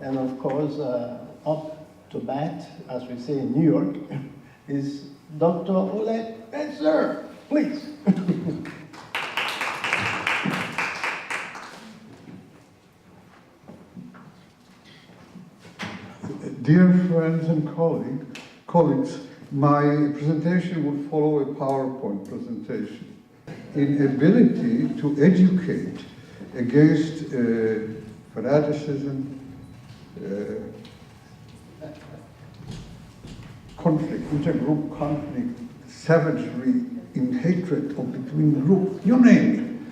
And of course, up to bat, as we say in New York, is Dr. Olek Netzer. Please. Dear friends and colleagues, my presentation will follow a PowerPoint presentation. In ability to educate against fanaticism, conflict, intergroup conflict, savagery, in hatred of between groups, you name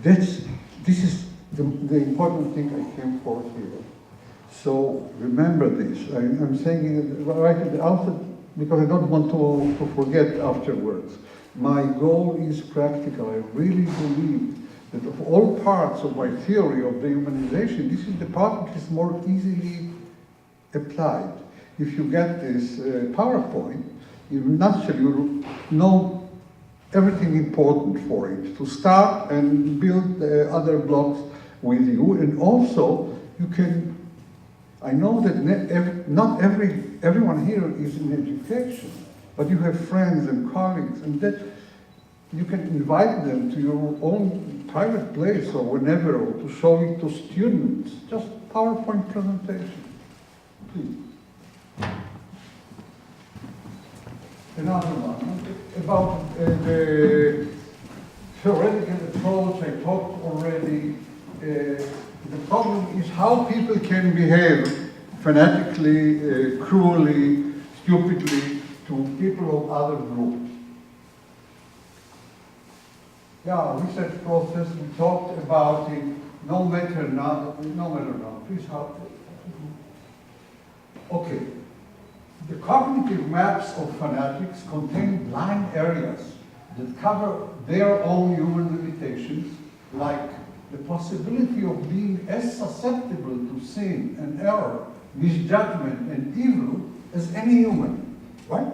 it. This is the important thing I came for here. So remember this. I'm saying it right at the outset because I don't want to forget afterwards. My goal is practical. I really believe that of all parts of my theory of dehumanization, this is the part which is more easily applied. If you get this PowerPoint, you naturally know everything important for it to start and build other blocks with you. And also, you can, I know that not everyone here is in education, but you have friends and colleagues, and that you can invite them to your own private place or whenever, or to show it to students. Just PowerPoint presentation, please. Another one, about the theoretical approach, I talked already. The problem is how people can behave fanatically, cruelly, stupidly to people of other groups. Yeah, research process, we talked about it, no matter now, please help. Okay. The cognitive maps of fanatics contain blind areas that cover their own human limitations, like the possibility of being as susceptible to sin and error, misjudgment and evil as any human, right?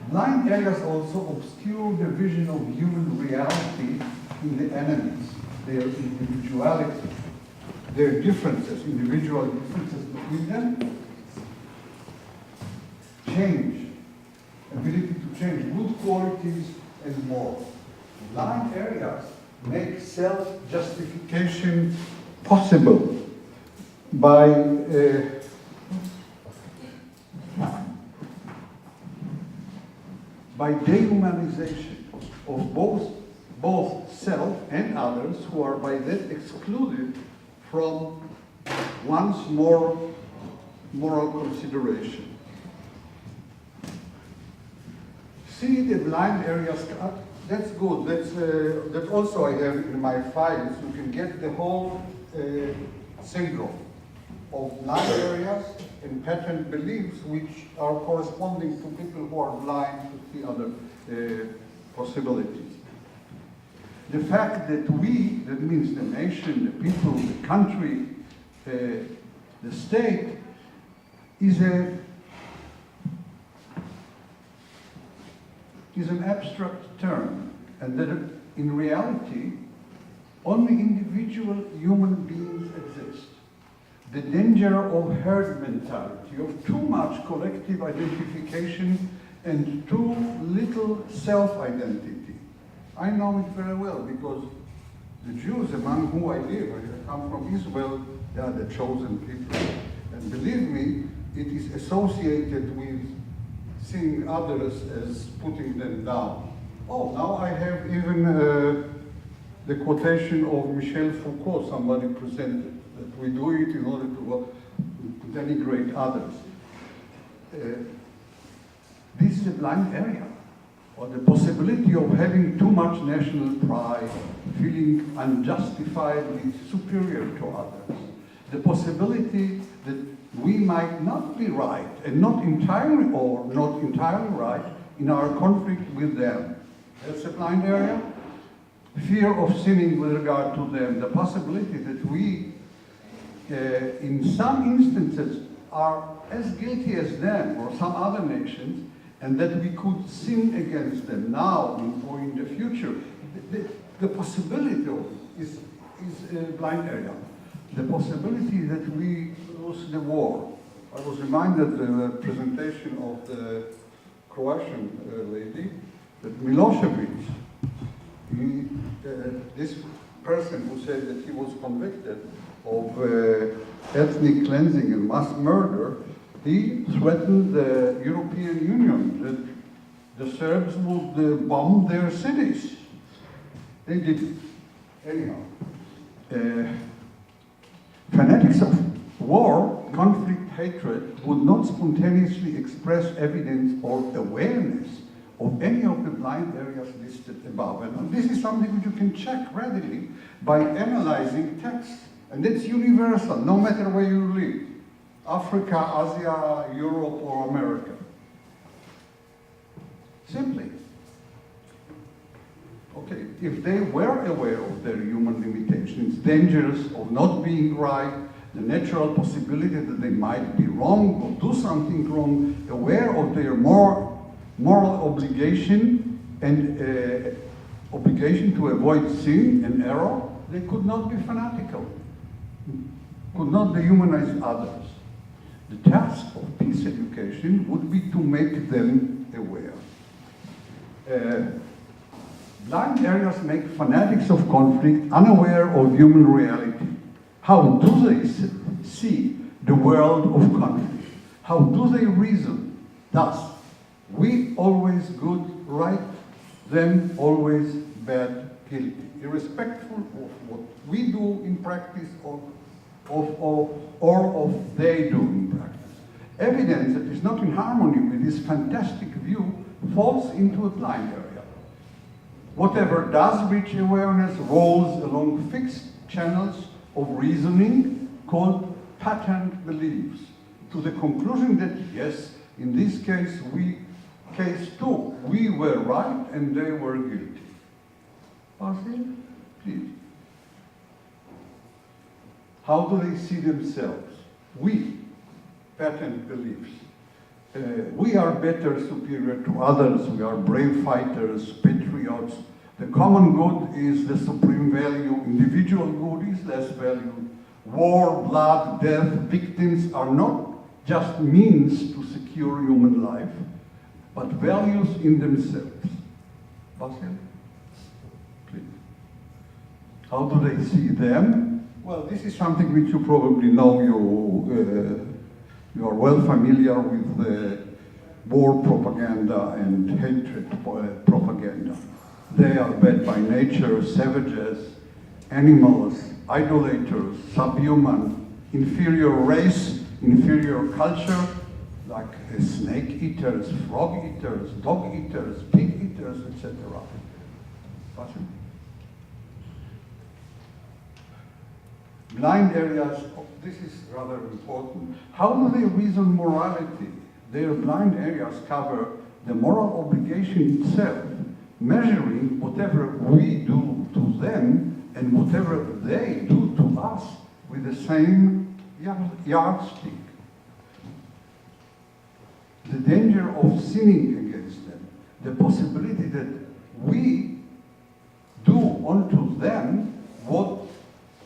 Blind areas also obscure the vision of human reality in the enemies, their individuality, their differences, individual differences between them, change, ability to change, good qualities and more. Blind areas make self-justification possible by dehumanization of both self and others who are by that excluded from one's moral consideration. See the blind areas. That's good. That also I have in my files. You can get the whole syndrome of blind areas and pattern beliefs which are corresponding to people who are blind to see other possibilities. The fact that we, that means the nation, the people, the country, the state, is an abstract term, and that in reality, only individual human beings exist. The danger of herd mentality, of too much collective identification and too little self-identity. I know it very well because the Jews among whom I live, I come from Israel, they are the chosen people. And believe me, it is associated with seeing others as putting them down. Oh, now I have even the quotation of Michel Foucault, somebody presented, that we do it in order to denigrate others. This is a blind area, or the possibility of having too much national pride, feeling unjustifiably superior to others. The possibility that we might not be right and not entirely right in our conflict with them. That's a blind area. Fear of sinning with regard to them. The possibility that we, in some instances, are as guilty as them or some other nations, and that we could sin against them now or in the future. The possibility of it is a blind area. the possibility that we lose the war. I was reminded in the presentation of the Croatian lady that Milosevic, this person who said that he was convicted of ethnic cleansing and mass murder, he threatened the European Union that the Serbs would bomb their cities. They did it. Anyhow, fanatics of war, conflict, hatred would not spontaneously express evidence or awareness of any of the blind areas listed above. And this is something which you can check readily by analyzing texts. And it's universal, no matter where you live. Africa, Asia, Europe, or America. Simply. Okay, if they were aware of their human limitations, dangers of not being right, the natural possibility that they might be wrong or do something wrong, aware of their moral obligation and obligation to avoid sin and error, they could not be fanatical, could not dehumanize others. The task of peace education would be to make them aware. Blind areas make fanatics of conflict unaware of human reality. How do they see the world of conflict? How do they reason? Thus, we always good, right, them always bad, guilty, irrespectful of what we do in practice or of they do in practice. Evidence that is not in harmony with this fantastic view falls into a blind area. Whatever does reach awareness rolls along fixed channels of reasoning called patterned beliefs to the conclusion that, yes, in this case too, we were right and they were guilty. Basil, please. How do they see themselves? We, patterned beliefs. We are better, superior to others. We are brave fighters, patriots. The common good is the supreme value. Individual good is less valued. War, blood, death, victims are not just means to secure human life, but values in themselves. Basil, please. How do they see them? Well, this is something which you probably know. You are well familiar with war propaganda and hatred propaganda. They are bad by nature, savages, animals, idolaters, subhuman, inferior race, inferior culture, like snake eaters, frog eaters, dog eaters, pig eaters, etc. Blind areas, this is rather important. How do they reason morality? Their blind areas cover the moral obligation itself, measuring whatever we do to them and whatever they do to us with the same yardstick. The danger of sinning against them, the possibility that we do unto them what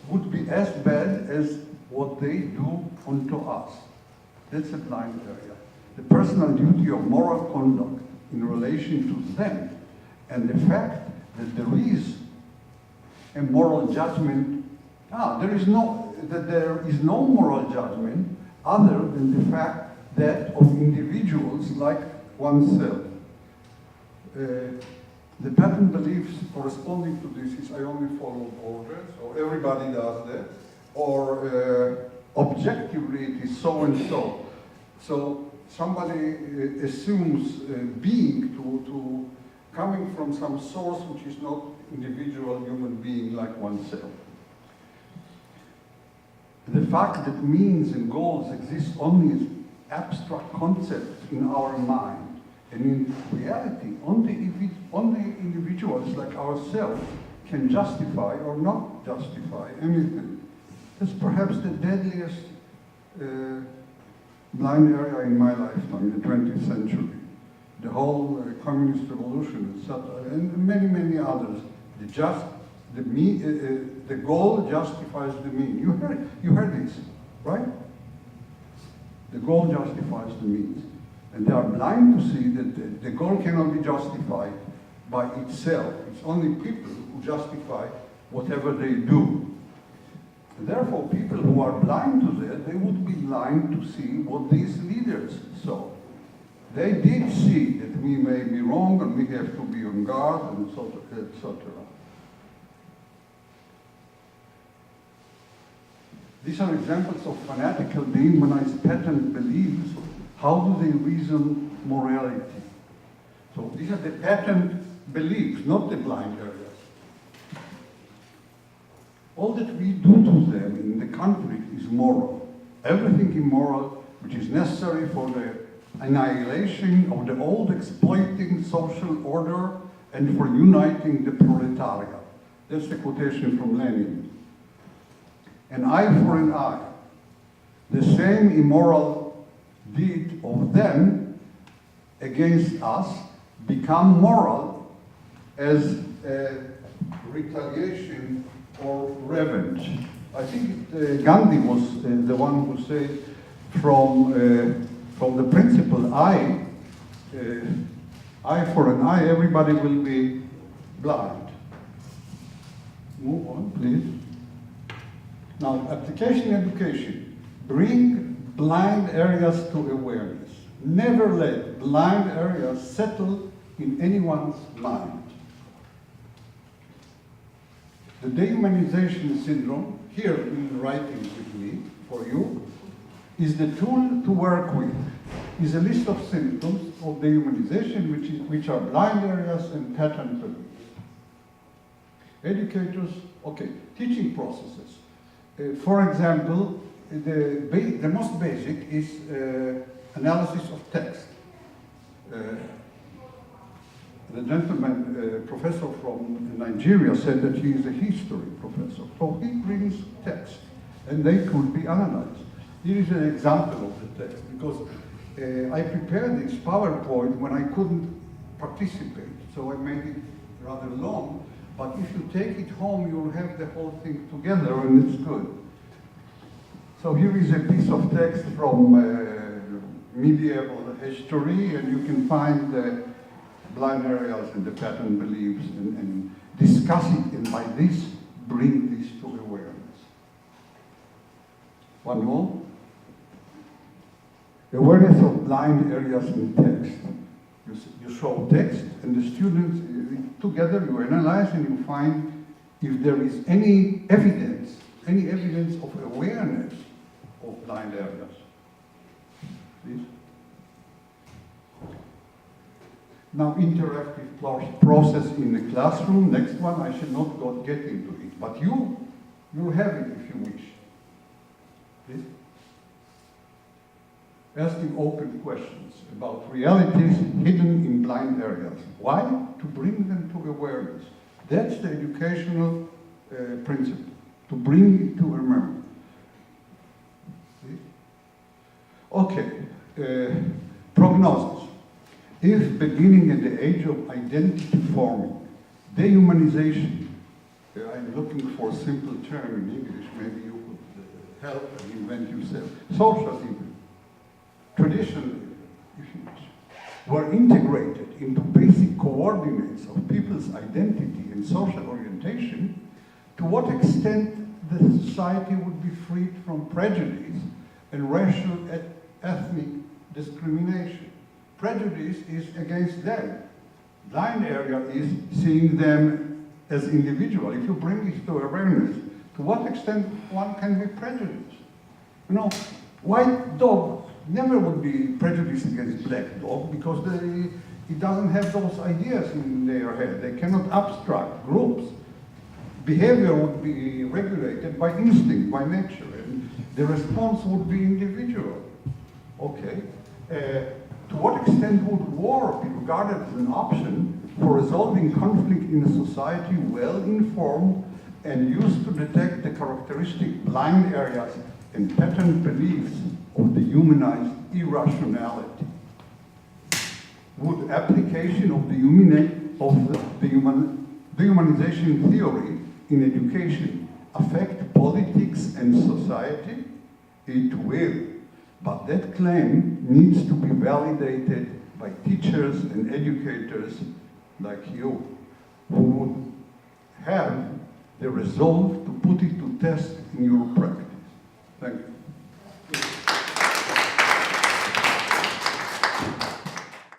would be as bad as what they do unto us. That's a blind area. The personal duty of moral conduct in relation to them, and the fact that there is a moral judgment, there is no moral judgment other than the fact that of individuals like oneself. The pattern beliefs corresponding to this is I only follow orders, or everybody does that, or objectively it is so and so. So somebody assumes being to coming from some source which is not individual human being like oneself. The fact that means and goals exist only as abstract concepts in our mind, and in reality, only individuals like ourselves can justify or not justify anything. That's perhaps the deadliest blind area in my lifetime, the 20th century. The whole communist revolution, etc., and many, many others. The the goal justifies the mean. You heard this, right? The goal justifies the means. And they are blind to see that the goal cannot be justified by itself. It's only people who justify whatever they do. And therefore, people who are blind to that, they would be blind to see what these leaders saw. They did see that we may be wrong and we have to be on guard, and etc. These are examples of fanatical, dehumanized pattern beliefs. How do they reason morality? So these are the pattern beliefs, not the blind areas. All that we do to them in the conflict is moral. Everything immoral which is necessary for the annihilation of the old exploiting social order and for uniting the proletariat. That's the quotation from Lenin. An eye for an eye. The same immoral deed of them against us become moral as a retaliation or revenge. I think Gandhi was the one who said from the principle eye for an eye, everybody will be blind. Move on, please. Now, application education. Bring blind areas to awareness. Never let blind areas settle in anyone's mind. The dehumanization syndrome, here in writing with me for you, is the tool to work with. Is a list of symptoms of dehumanization which are blind areas and pattern beliefs. Educators, okay, teaching processes. For example, the most basic is analysis of text. The gentleman, professor from Nigeria, said that he is a history professor. So he brings text, and they could be analyzed. Here is an example of the text, because I prepared this PowerPoint when I couldn't participate, so I made it rather long. But if you take it home, you'll have the whole thing together, and it's good. So here is a piece of text from medieval history, and you can find the blind areas and the pattern beliefs and discuss it, and by this, bring this to awareness. One more. Awareness of blind areas in text. You show text, and the students, together you analyze and you find if there is any evidence of awareness of blind areas. Please. Now, interactive process in the classroom. Next one, I should not get into it, but you'll have it if you wish. Please. Asking open questions about realities hidden in blind areas. Why? To bring them to awareness. That's the educational principle, to bring it to remembrance. Okay, prognosis. If beginning at the age of identity forming, dehumanization, I'm looking for a simple term in English, maybe you could help and invent yourself, socialism, tradition, if you wish, were integrated into basic coordinates of people's identity and social orientation, to what extent the society would be freed from prejudice and racial ethnic discrimination. Prejudice is against them. Blind area is seeing them as individual. If you bring it to awareness, to what extent one can be prejudiced? You know, white dog never would be prejudiced against black dog because it doesn't have those ideas in their head. They cannot abstract groups. Behavior would be regulated by instinct, by nature, and the response would be individual. Okay. To what extent would war be regarded as an option for resolving conflict in a society well-informed and used to detect the characteristic blind areas and pattern beliefs of the humanized irrationality? Would application of the dehumanization theory in education affect politics and society? It will. But that claim needs to be validated by teachers and educators like you, who would have the resolve to put it to test in your practice. Thank you.